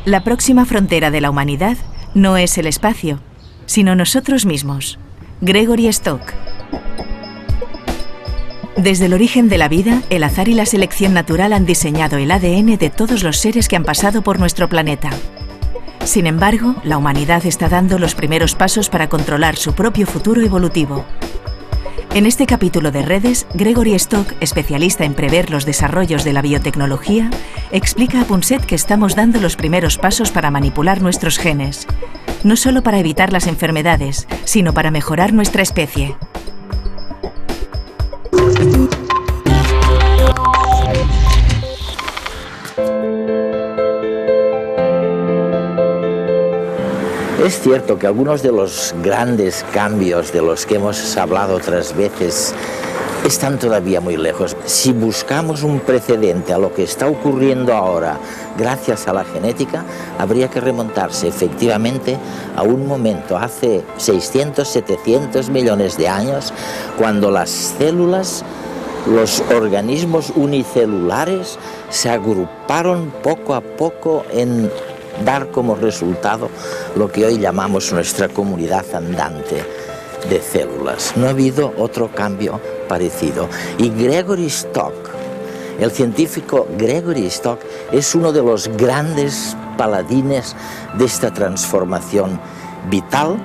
La próxima frontera de la humanidad no es el espacio, sino nosotros mismos. Gregory Stock. Desde el origen de la vida, el azar y la selección natural han diseñado el ADN de todos los seres que han pasado por nuestro planeta. Sin embargo, la humanidad está dando los primeros pasos para controlar su propio futuro evolutivo. En este capítulo de Redes, Gregory Stock, especialista en prever los desarrollos de la biotecnología, explica a Punset que estamos dando los primeros pasos para manipular nuestros genes, no solo para evitar las enfermedades, sino para mejorar nuestra especie. Es cierto que algunos de los grandes cambios de los que hemos hablado otras veces están todavía muy lejos. Si buscamos un precedente a lo que está ocurriendo ahora gracias a la genética, habría que remontarse efectivamente a un momento hace 600, 700 millones de años, cuando las células, los organismos unicelulares, se agruparon poco a poco en dar como resultado lo que hoy llamamos nuestra comunidad andante de células. No ha habido otro cambio parecido. Y Gregory Stock, el científico Gregory Stock, es uno de los grandes paladines de esta transformación vital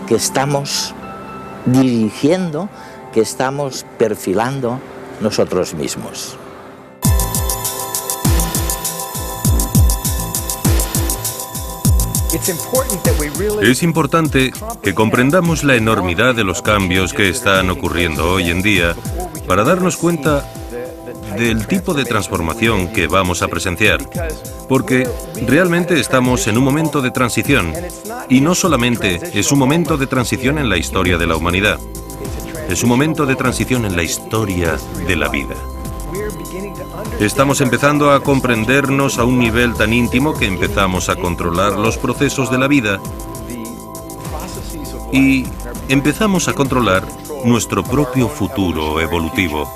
que estamos dirigiendo, que estamos perfilando nosotros mismos. Es importante que comprendamos la enormidad de los cambios que están ocurriendo hoy en día para darnos cuenta del tipo de transformación que vamos a presenciar, porque realmente estamos en un momento de transición, y no solamente es un momento de transición en la historia de la humanidad, es un momento de transición en la historia de la vida. Estamos empezando a comprendernos a un nivel tan íntimo que empezamos a controlar los procesos de la vida y empezamos a controlar nuestro propio futuro evolutivo.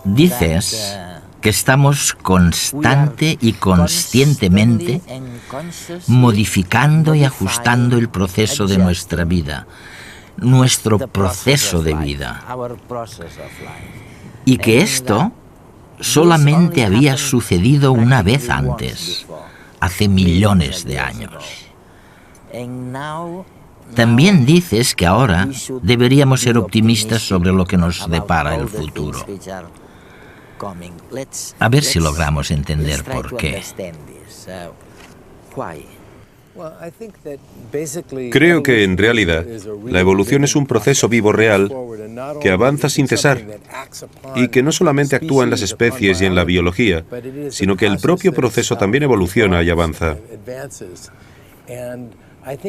Dices que estamos constante y conscientemente modificando y ajustando el proceso de nuestra vida, nuestro proceso de vida, y que esto solamente había sucedido una vez antes, hace millones de años. También dices que ahora deberíamos ser optimistas sobre lo que nos depara el futuro. A ver si logramos entender por qué. Creo que, en realidad, la evolución es un proceso vivo real que avanza sin cesar y que no solamente actúa en las especies y en la biología, sino que el propio proceso también evoluciona y avanza.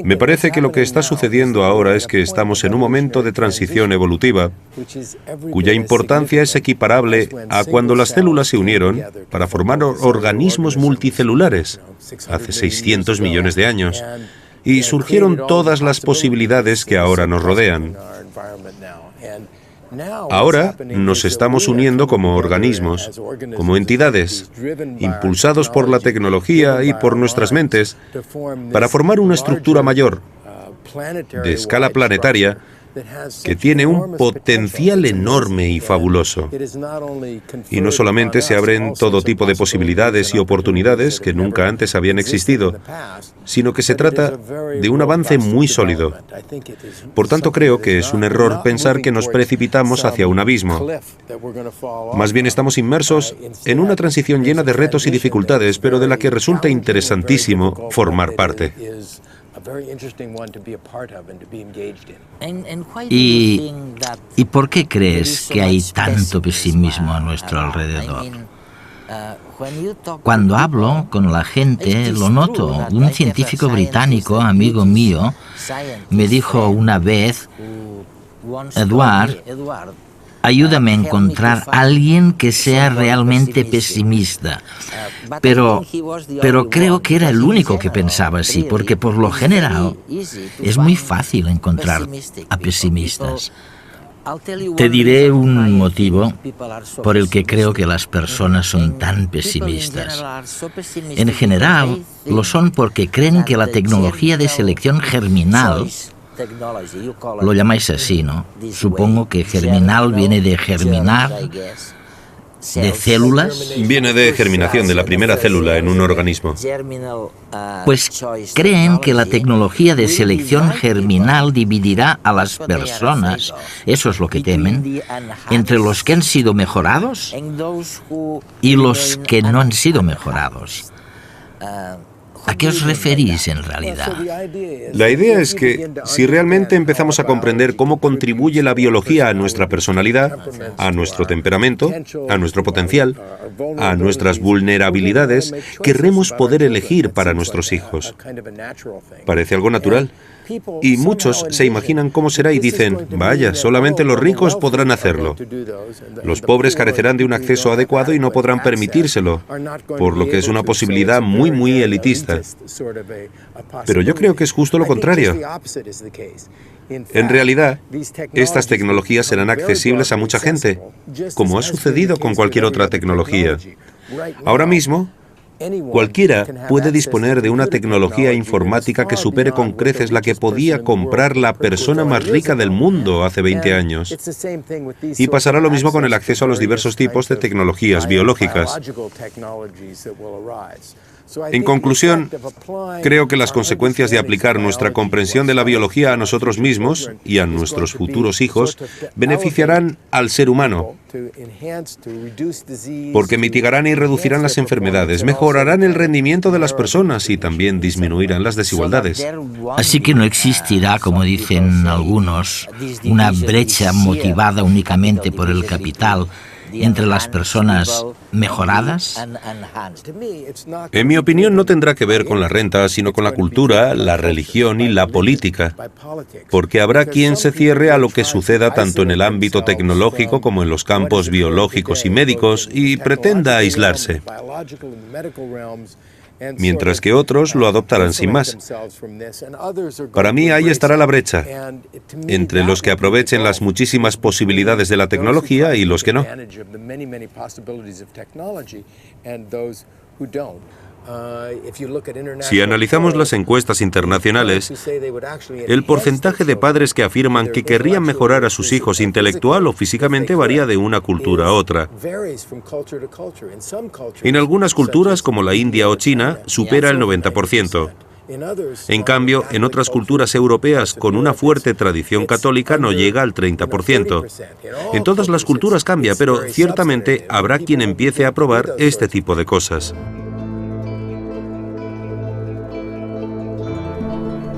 Me parece que lo que está sucediendo ahora es que estamos en un momento de transición evolutiva, cuya importancia es equiparable a cuando las células se unieron para formar organismos multicelulares hace 600 millones de años, y surgieron todas las posibilidades que ahora nos rodean. Ahora nos estamos uniendo como organismos, como entidades, impulsados por la tecnología y por nuestras mentes, para formar una estructura mayor, de escala planetaria, que tiene un potencial enorme y fabuloso. Y no solamente se abren todo tipo de posibilidades y oportunidades que nunca antes habían existido, sino que se trata de un avance muy sólido. Por tanto, creo que es un error pensar que nos precipitamos hacia un abismo. Más bien estamos inmersos en una transición llena de retos y dificultades, pero de la que resulta interesantísimo formar parte. ¿Y por qué crees que hay tanto pesimismo a nuestro alrededor? Cuando hablo con la gente, lo noto. Un científico británico, amigo mío, me dijo una vez: Edward, ayúdame a encontrar a alguien que sea realmente pesimista. Pero creo que era el único que pensaba así, porque por lo general es muy fácil encontrar a pesimistas. Te diré un motivo por el que creo que las personas son tan pesimistas. En general, lo son porque creen que la tecnología de selección germinal, lo llamáis así, ¿no? Supongo que germinal viene de germinar, de células. Viene de germinación de la primera célula en un organismo. Pues creen que la tecnología de selección germinal dividirá a las personas, eso es lo que temen, entre los que han sido mejorados y los que no han sido mejorados. ¿A qué os referís en realidad? La idea es que si realmente empezamos a comprender cómo contribuye la biología a nuestra personalidad, a nuestro temperamento, a nuestro potencial, a nuestras vulnerabilidades, querremos poder elegir para nuestros hijos. Parece algo natural. Y muchos se imaginan cómo será y dicen, vaya, solamente los ricos podrán hacerlo. Los pobres carecerán de un acceso adecuado y no podrán permitírselo, por lo que es una posibilidad muy, muy elitista. Pero yo creo que es justo lo contrario. En realidad, estas tecnologías serán accesibles a mucha gente, como ha sucedido con cualquier otra tecnología. Ahora mismo, cualquiera puede disponer de una tecnología informática que supere con creces la que podía comprar la persona más rica del mundo hace 20 años. Y pasará lo mismo con el acceso a los diversos tipos de tecnologías biológicas. En conclusión, creo que las consecuencias de aplicar nuestra comprensión de la biología a nosotros mismos y a nuestros futuros hijos beneficiarán al ser humano, porque mitigarán y reducirán las enfermedades, mejorarán el rendimiento de las personas y también disminuirán las desigualdades. Así que no existirá, como dicen algunos, una brecha motivada únicamente por el capital entre las personas mejoradas. En mi opinión, no tendrá que ver con la renta, sino con la cultura, la religión y la política, porque habrá quien se cierre a lo que suceda tanto en el ámbito tecnológico como en los campos biológicos y médicos y pretenda aislarse, mientras que otros lo adoptarán sin más. Para mí, ahí estará la brecha, entre los que aprovechen las muchísimas posibilidades de la tecnología y los que no. Si analizamos las encuestas internacionales, el porcentaje de padres que afirman que querrían mejorar a sus hijos intelectual o físicamente varía de una cultura a otra. En algunas culturas, como la India o China, supera el 90%. En cambio, en otras culturas europeas con una fuerte tradición católica no llega al 30%. En todas las culturas cambia, pero ciertamente habrá quien empiece a probar este tipo de cosas.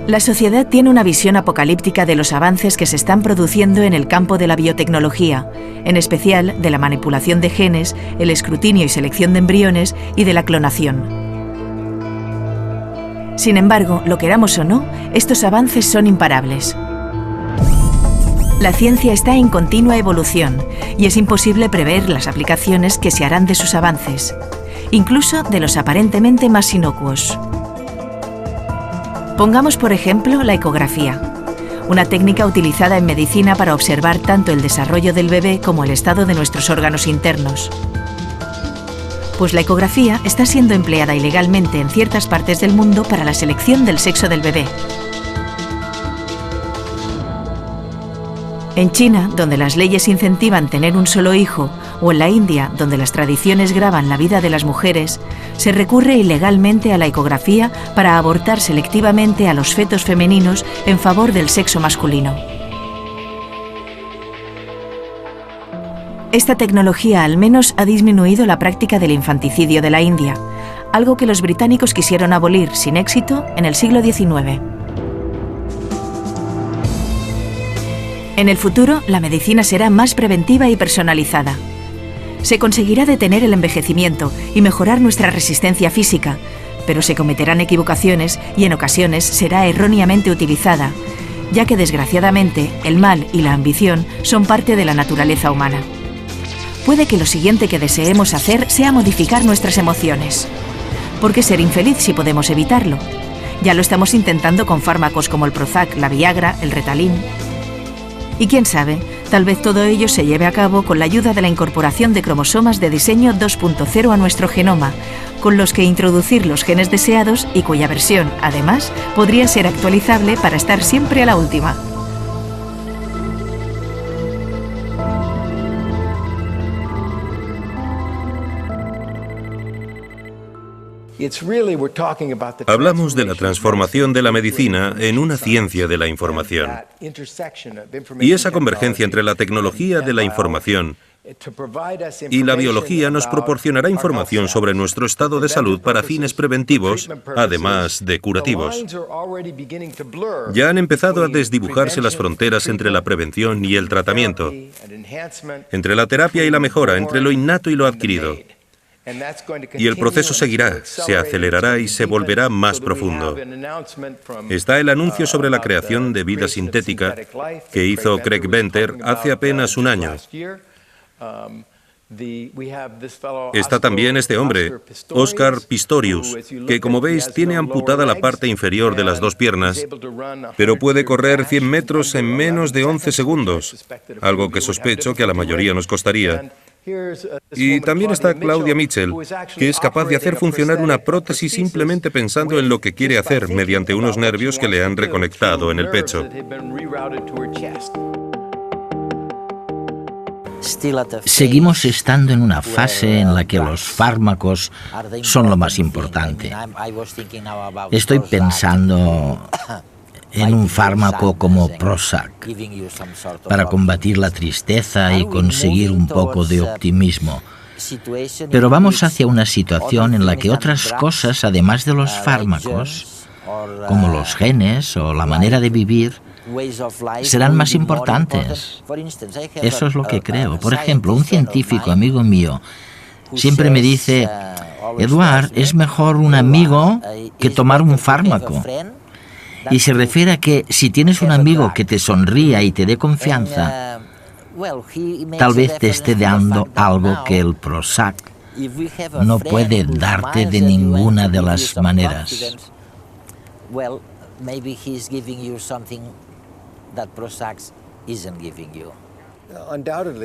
La sociedad tiene una visión apocalíptica de los avances que se están produciendo en el campo de la biotecnología, en especial de la manipulación de genes, el escrutinio y selección de embriones y de la clonación. Sin embargo, lo queramos o no, estos avances son imparables. La ciencia está en continua evolución y es imposible prever las aplicaciones que se harán de sus avances, incluso de los aparentemente más inocuos. Pongamos por ejemplo la ecografía, una técnica utilizada en medicina para observar tanto el desarrollo del bebé como el estado de nuestros órganos internos. Pues la ecografía está siendo empleada ilegalmente en ciertas partes del mundo para la selección del sexo del bebé. En China, donde las leyes incentivan tener un solo hijo, o en la India, donde las tradiciones graban la vida de las mujeres, se recurre ilegalmente a la ecografía para abortar selectivamente a los fetos femeninos en favor del sexo masculino. Esta tecnología al menos ha disminuido la práctica del infanticidio de la India, algo que los británicos quisieron abolir sin éxito en el siglo XIX. En el futuro, la medicina será más preventiva y personalizada. Se conseguirá detener el envejecimiento y mejorar nuestra resistencia física, pero se cometerán equivocaciones y en ocasiones será erróneamente utilizada, ya que desgraciadamente el mal y la ambición son parte de la naturaleza humana. Puede que lo siguiente que deseemos hacer sea modificar nuestras emociones. ¿Por qué ser infeliz si podemos evitarlo? Ya lo estamos intentando con fármacos como el Prozac, la Viagra, el Ritalin. Y quién sabe, tal vez todo ello se lleve a cabo con la ayuda de la incorporación de cromosomas de diseño 2.0 a nuestro genoma, con los que introducir los genes deseados y cuya versión, además, podría ser actualizable para estar siempre a la última. Hablamos de la transformación de la medicina en una ciencia de la información. Y esa convergencia entre la tecnología de la información y la biología nos proporcionará información sobre nuestro estado de salud para fines preventivos, además de curativos. Ya han empezado a desdibujarse las fronteras entre la prevención y el tratamiento, entre la terapia y la mejora, entre lo innato y lo adquirido. Y el proceso seguirá, se acelerará y se volverá más profundo. Está el anuncio sobre la creación de vida sintética que hizo Craig Venter hace apenas un año. Está también este hombre, Oscar Pistorius, que como veis tiene amputada la parte inferior de las dos piernas, pero puede correr 100 metros en menos de 11 segundos, algo que sospecho que a la mayoría nos costaría. Y también está Claudia Mitchell, que es capaz de hacer funcionar una prótesis simplemente pensando en lo que quiere hacer mediante unos nervios que le han reconectado en el pecho. Seguimos estando en una fase en la que los fármacos son lo más importante. Estoy pensando en un fármaco como Prozac para combatir la tristeza y conseguir un poco de optimismo. Pero vamos hacia una situación en la que otras cosas, además de los fármacos, como los genes o la manera de vivir, serán más importantes. Eso es lo que creo. Por ejemplo, un científico amigo mío siempre me dice: Eduard, es mejor un amigo que tomar un fármaco. Y se refiere a que si tienes un amigo que te sonría y te dé confianza, tal vez te esté dando algo que el Prozac no puede darte de ninguna de las maneras.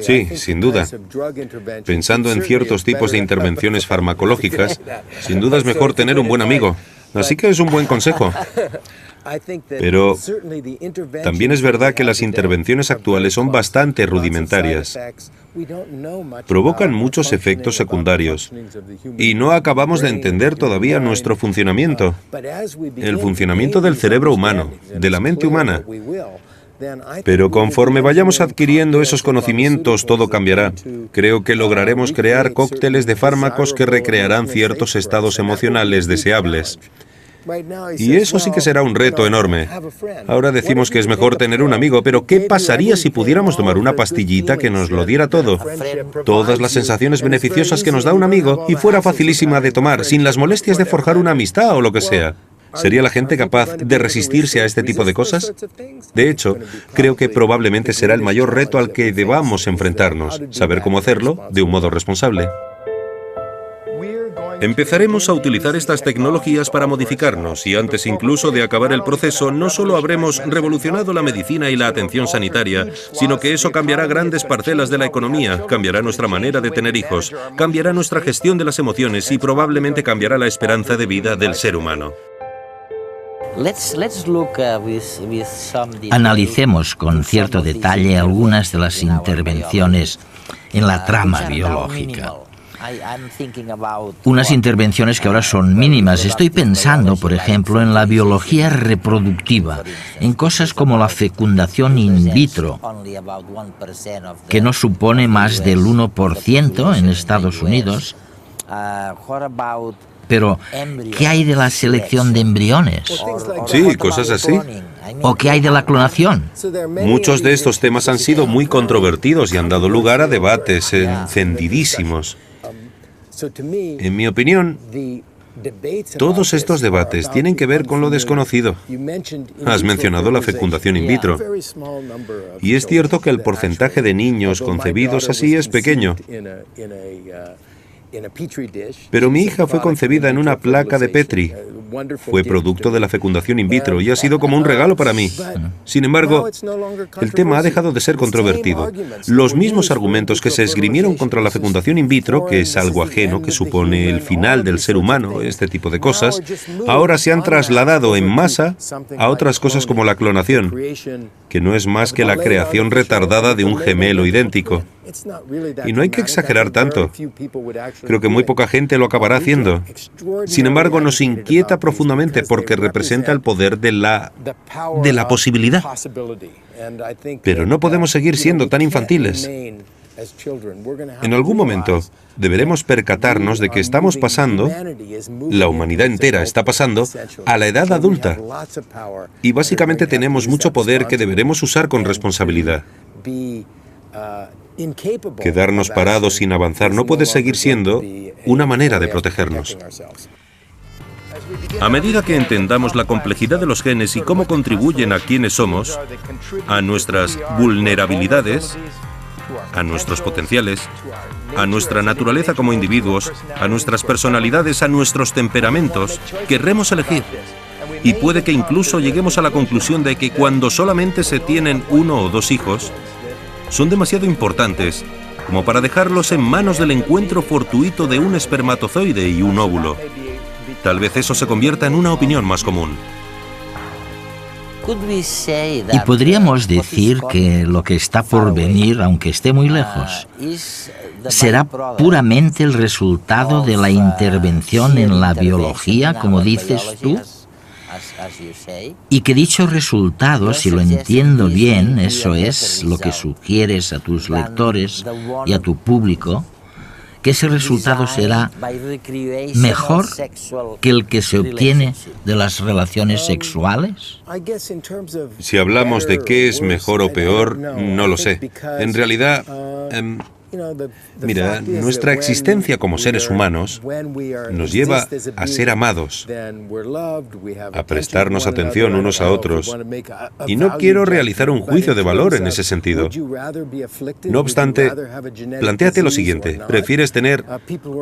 Sí, sin duda. Pensando en ciertos tipos de intervenciones farmacológicas, sin duda es mejor tener un buen amigo. Así que es un buen consejo. Pero también es verdad que las intervenciones actuales son bastante rudimentarias. Provocan muchos efectos secundarios y no acabamos de entender todavía nuestro funcionamiento, el funcionamiento del cerebro humano, de la mente humana. Pero conforme vayamos adquiriendo esos conocimientos, todo cambiará. Creo que lograremos crear cócteles de fármacos que recrearán ciertos estados emocionales deseables. Y eso sí que será un reto enorme. Ahora decimos que es mejor tener un amigo, pero ¿qué pasaría si pudiéramos tomar una pastillita que nos lo diera todo? Todas las sensaciones beneficiosas que nos da un amigo y fuera facilísima de tomar, sin las molestias de forjar una amistad o lo que sea. ¿Sería la gente capaz de resistirse a este tipo de cosas? De hecho, creo que probablemente será el mayor reto al que debamos enfrentarnos, saber cómo hacerlo de un modo responsable. Empezaremos a utilizar estas tecnologías para modificarnos y antes incluso de acabar el proceso no solo habremos revolucionado la medicina y la atención sanitaria, sino que eso cambiará grandes parcelas de la economía, cambiará nuestra manera de tener hijos, cambiará nuestra gestión de las emociones y probablemente cambiará la esperanza de vida del ser humano. Analicemos con cierto detalle algunas de las intervenciones en la trama biológica. Unas intervenciones que ahora son mínimas. Estoy pensando, por ejemplo, en la biología reproductiva, en cosas como la fecundación in vitro, que no supone más del 1% en Estados Unidos. Pero, ¿qué hay de la selección de embriones? Sí, cosas así. ¿O qué hay de la clonación? Muchos de estos temas han sido muy controvertidos y han dado lugar a debates encendidísimos. En mi opinión, Todos estos debates tienen que ver con lo desconocido. Has mencionado la fecundación in vitro. Y es cierto que el porcentaje de niños concebidos así es pequeño. Pero mi hija fue concebida en una placa de Petri. Fue producto de la fecundación in vitro y ha sido como un regalo para mí. Sin embargo, el tema ha dejado de ser controvertido. Los mismos argumentos que se esgrimieron contra la fecundación in vitro, que es algo ajeno, que supone el final del ser humano, este tipo de cosas, ahora se han trasladado en masa a otras cosas como la clonación, que no es más que la creación retardada de un gemelo idéntico. Y no hay que exagerar tanto. Creo que muy poca gente lo acabará haciendo. Sin embargo, nos inquieta profundamente porque representa el poder de la posibilidad. Pero no podemos seguir siendo tan infantiles. En algún momento deberemos percatarnos de que estamos pasando, la humanidad entera está pasando, a la edad adulta. Y básicamente tenemos mucho poder que deberemos usar con responsabilidad. Quedarnos parados sin avanzar no puede seguir siendo una manera de protegernos. A medida que entendamos la complejidad de los genes y cómo contribuyen a quienes somos, a nuestras vulnerabilidades, a nuestros potenciales, a nuestra naturaleza como individuos, a nuestras personalidades, a nuestros temperamentos, querremos elegir. Y puede que incluso lleguemos a la conclusión de que cuando solamente se tienen 1 o 2 hijos, son demasiado importantes como para dejarlos en manos del encuentro fortuito de un espermatozoide y un óvulo. Tal vez eso se convierta en una opinión más común. Y podríamos decir que lo que está por venir, aunque esté muy lejos, será puramente el resultado de la intervención en la biología, como dices tú, y que dicho resultado, si lo entiendo bien, eso es lo que sugieres a tus lectores y a tu público, que ese resultado será mejor que el que se obtiene de las relaciones sexuales. Si hablamos de qué es mejor o peor, no lo sé. En realidad, mira, nuestra existencia como seres humanos nos lleva a ser amados, a prestarnos atención unos a otros. Y no quiero realizar un juicio de valor en ese sentido. No obstante, plantéate lo siguiente: ¿prefieres tener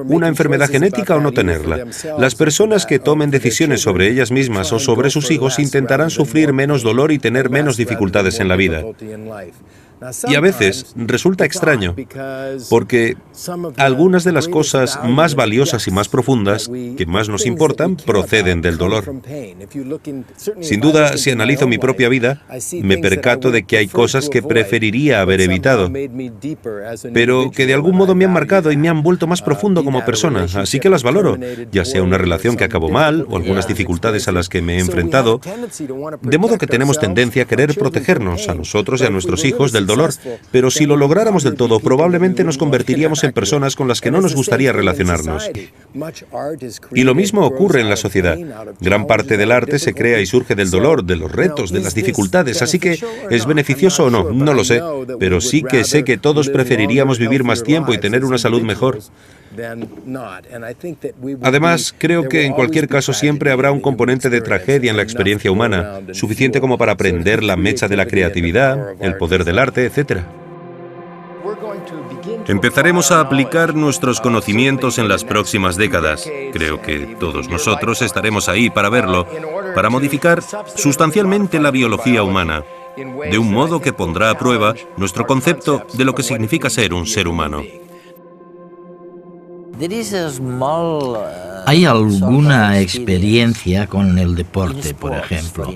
una enfermedad genética o no tenerla? Las personas que tomen decisiones sobre ellas mismas o sobre sus hijos intentarán sufrir menos dolor y tener menos dificultades en la vida. Y a veces resulta extraño, porque algunas de las cosas más valiosas y más profundas, que más nos importan, proceden del dolor. Sin duda, si analizo mi propia vida, me percato de que hay cosas que preferiría haber evitado, pero que de algún modo me han marcado y me han vuelto más profundo como persona, así que las valoro, ya sea una relación que acabó mal o algunas dificultades a las que me he enfrentado, de modo que tenemos tendencia a querer protegernos a nosotros y a nuestros hijos del dolor, pero si lo lográramos del todo, probablemente nos convertiríamos en personas con las que no nos gustaría relacionarnos. Y lo mismo ocurre en la sociedad. Gran parte del arte se crea y surge del dolor, de los retos, de las dificultades, así que ¿es beneficioso o no? No lo sé, pero sí que sé que todos preferiríamos vivir más tiempo y tener una salud mejor. Además, creo que en cualquier caso siempre habrá un componente de tragedia en la experiencia humana, suficiente como para prender la mecha de la creatividad, el poder del arte, etc. Empezaremos a aplicar nuestros conocimientos en las próximas décadas. Creo que todos nosotros estaremos ahí para verlo, para modificar sustancialmente la biología humana, de un modo que pondrá a prueba nuestro concepto de lo que significa ser un ser humano. ¿Hay alguna experiencia con el deporte, por ejemplo,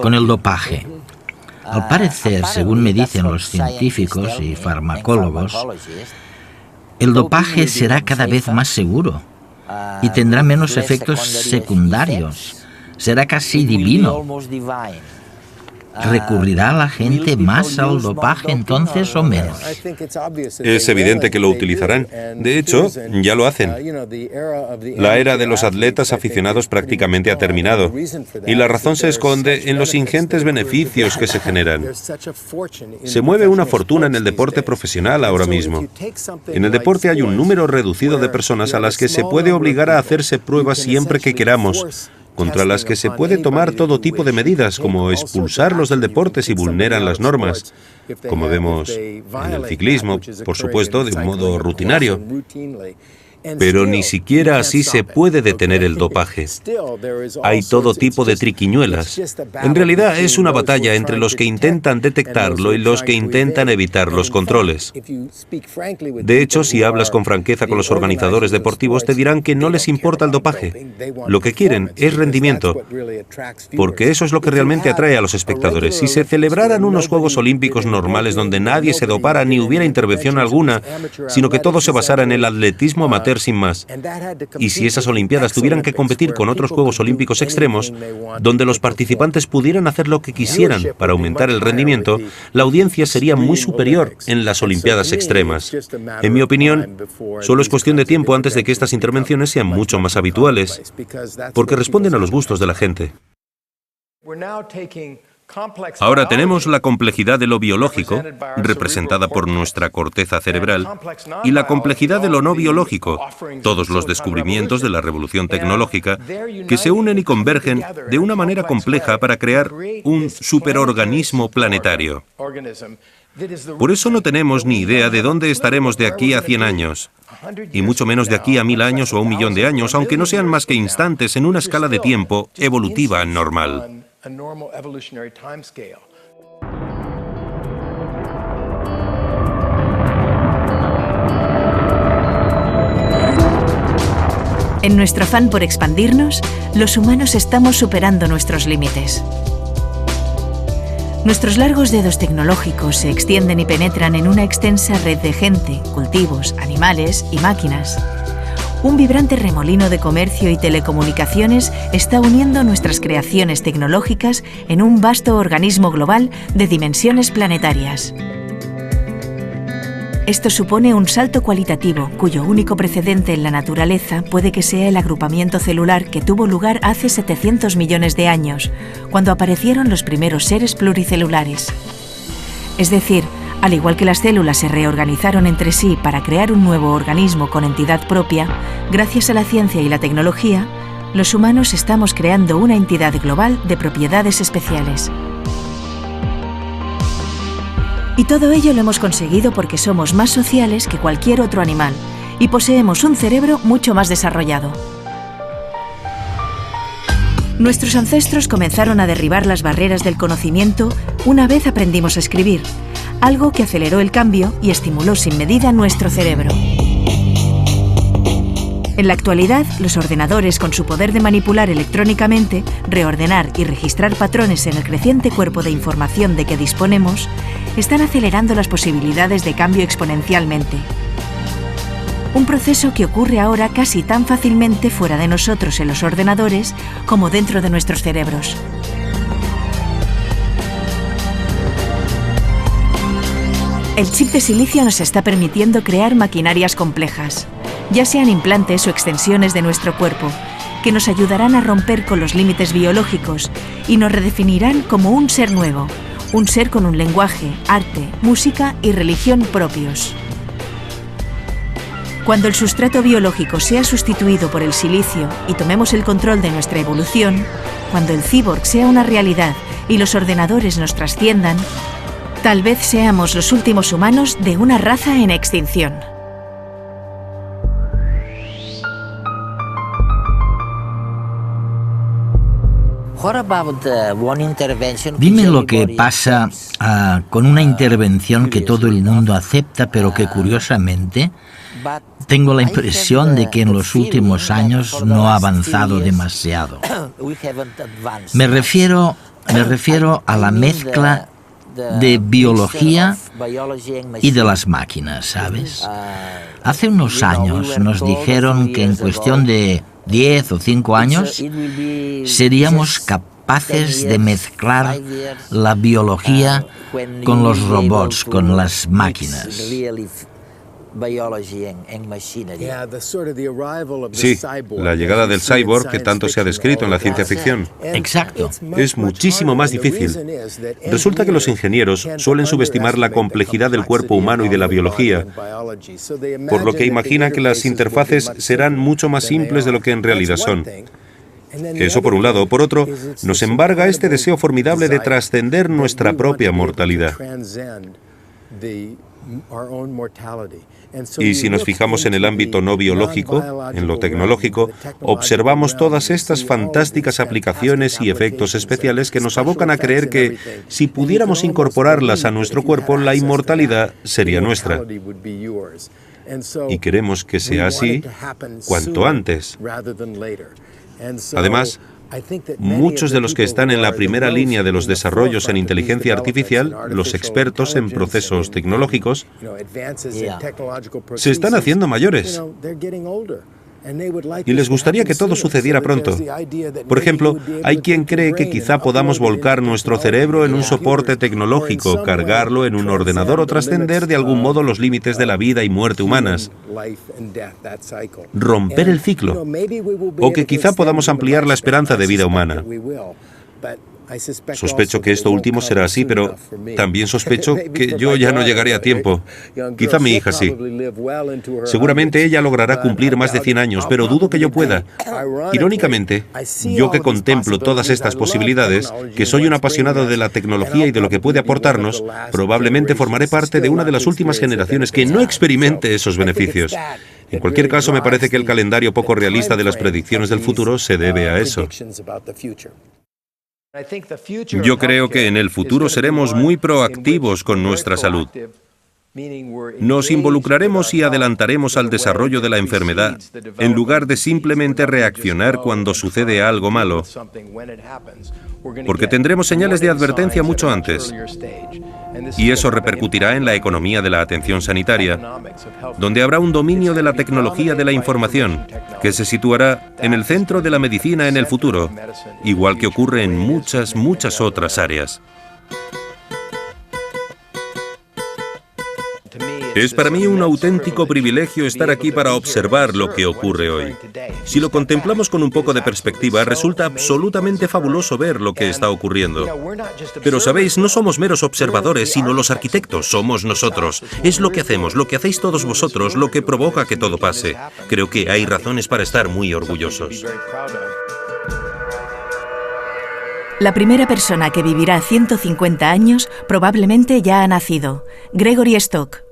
con el dopaje? Al parecer, según me dicen los científicos y farmacólogos, el dopaje será cada vez más seguro y tendrá menos efectos secundarios. Será casi divino. ¿Recurrirá la gente más al dopaje entonces o menos? Es evidente que lo utilizarán. De hecho, ya lo hacen. La era de los atletas aficionados prácticamente ha terminado. Y la razón se esconde en los ingentes beneficios que se generan. Se mueve una fortuna en el deporte profesional ahora mismo. En el deporte hay un número reducido de personas a las que se puede obligar a hacerse pruebas siempre que queramos, contra las que se puede tomar todo tipo de medidas, como expulsarlos del deporte si vulneran las normas, como vemos en el ciclismo, por supuesto, de un modo rutinario. Pero ni siquiera así se puede detener el dopaje. Hay todo tipo de triquiñuelas. En realidad es una batalla entre los que intentan detectarlo y los que intentan evitar los controles. De hecho, si hablas con franqueza con los organizadores deportivos, te dirán que no les importa el dopaje. Lo que quieren es rendimiento, porque eso es lo que realmente atrae a los espectadores. Si se celebraran unos Juegos Olímpicos normales donde nadie se dopara ni hubiera intervención alguna, sino que todo se basara en el atletismo amateur sin más, y si esas Olimpiadas tuvieran que competir con otros Juegos Olímpicos extremos, donde los participantes pudieran hacer lo que quisieran para aumentar el rendimiento, la audiencia sería muy superior en las Olimpiadas extremas. En mi opinión, solo es cuestión de tiempo antes de que estas intervenciones sean mucho más habituales, porque responden a los gustos de la gente. Ahora tenemos la complejidad de lo biológico, representada por nuestra corteza cerebral, y la complejidad de lo no biológico, todos los descubrimientos de la revolución tecnológica, que se unen y convergen de una manera compleja para crear un superorganismo planetario. Por eso no tenemos ni idea de dónde estaremos de aquí a 100 años, y mucho menos de aquí a 1000 años o a 1 millón de años, aunque no sean más que instantes en una escala de tiempo evolutiva normal. En nuestro afán por expandirnos, los humanos estamos superando nuestros límites. Nuestros largos dedos tecnológicos se extienden y penetran en una extensa red de gente, cultivos, animales y máquinas. Un vibrante remolino de comercio y telecomunicaciones está uniendo nuestras creaciones tecnológicas en un vasto organismo global de dimensiones planetarias. Esto supone un salto cualitativo, cuyo único precedente en la naturaleza puede que sea el agrupamiento celular que tuvo lugar hace 700 millones de años, cuando aparecieron los primeros seres pluricelulares. Es decir, al igual que las células se reorganizaron entre sí para crear un nuevo organismo con entidad propia, gracias a la ciencia y la tecnología, los humanos estamos creando una entidad global de propiedades especiales. Y todo ello lo hemos conseguido porque somos más sociales que cualquier otro animal y poseemos un cerebro mucho más desarrollado. Nuestros ancestros comenzaron a derribar las barreras del conocimiento una vez aprendimos a escribir, algo que aceleró el cambio y estimuló sin medida nuestro cerebro. En la actualidad, los ordenadores, con su poder de manipular electrónicamente, reordenar y registrar patrones en el creciente cuerpo de información de que disponemos, están acelerando las posibilidades de cambio exponencialmente. Un proceso que ocurre ahora casi tan fácilmente fuera de nosotros en los ordenadores como dentro de nuestros cerebros. El chip de silicio nos está permitiendo crear maquinarias complejas, ya sean implantes o extensiones de nuestro cuerpo, que nos ayudarán a romper con los límites biológicos y nos redefinirán como un ser nuevo, un ser con un lenguaje, arte, música y religión propios. Cuando el sustrato biológico sea sustituido por el silicio y tomemos el control de nuestra evolución, cuando el cyborg sea una realidad y los ordenadores nos trasciendan, tal vez seamos los últimos humanos de una raza en extinción. Dime lo que pasa con una intervención que todo el mundo acepta, pero que curiosamente tengo la impresión de que en los últimos años no ha avanzado demasiado. Me refiero a la mezcla de biología y de las máquinas, ¿sabes? Hace unos años nos dijeron que en cuestión de 10 o 5 años seríamos capaces de mezclar la biología con los robots, con las máquinas. Sí, la llegada del cyborg que tanto se ha descrito en la ciencia ficción. Exacto. Es muchísimo más difícil. Resulta que los ingenieros suelen subestimar la complejidad del cuerpo humano y de la biología, por lo que imaginan que las interfaces serán mucho más simples de lo que en realidad son. Eso por un lado. Por otro, nos embarga este deseo formidable de trascender nuestra propia mortalidad. Y si nos fijamos en el ámbito no biológico, en lo tecnológico, observamos todas estas fantásticas aplicaciones y efectos especiales que nos abocan a creer que, si pudiéramos incorporarlas a nuestro cuerpo, la inmortalidad sería nuestra. Y queremos que sea así cuanto antes. Además, muchos de los que están en la primera línea de los desarrollos en inteligencia artificial, los expertos en procesos tecnológicos, se están haciendo mayores. Y les gustaría que todo sucediera pronto. Por ejemplo, hay quien cree que quizá podamos volcar nuestro cerebro en un soporte tecnológico, cargarlo en un ordenador o trascender de algún modo los límites de la vida y muerte humanas. Romper el ciclo. O que quizá podamos ampliar la esperanza de vida humana. Sospecho que esto último será así, pero también sospecho que yo ya no llegaré a tiempo. Quizá mi hija sí. Seguramente ella logrará cumplir más de 100 años, pero dudo que yo pueda. Irónicamente, yo que contemplo todas estas posibilidades, que soy un apasionado de la tecnología y de lo que puede aportarnos, probablemente formaré parte de una de las últimas generaciones que no experimente esos beneficios. En cualquier caso, me parece que el calendario poco realista de las predicciones del futuro se debe a eso. Yo creo que en el futuro seremos muy proactivos con nuestra salud. Nos involucraremos y adelantaremos al desarrollo de la enfermedad, en lugar de simplemente reaccionar cuando sucede algo malo, porque tendremos señales de advertencia mucho antes. Y eso repercutirá en la economía de la atención sanitaria, donde habrá un dominio de la tecnología de la información, que se situará en el centro de la medicina en el futuro, igual que ocurre en muchas otras áreas. Es para mí un auténtico privilegio estar aquí para observar lo que ocurre hoy. Si lo contemplamos con un poco de perspectiva, resulta absolutamente fabuloso ver lo que está ocurriendo. Pero sabéis, no somos meros observadores, sino los arquitectos, somos nosotros. Es lo que hacemos, lo que hacéis todos vosotros, lo que provoca que todo pase. Creo que hay razones para estar muy orgullosos. La primera persona que vivirá 150 años probablemente ya ha nacido. Gregory Stock.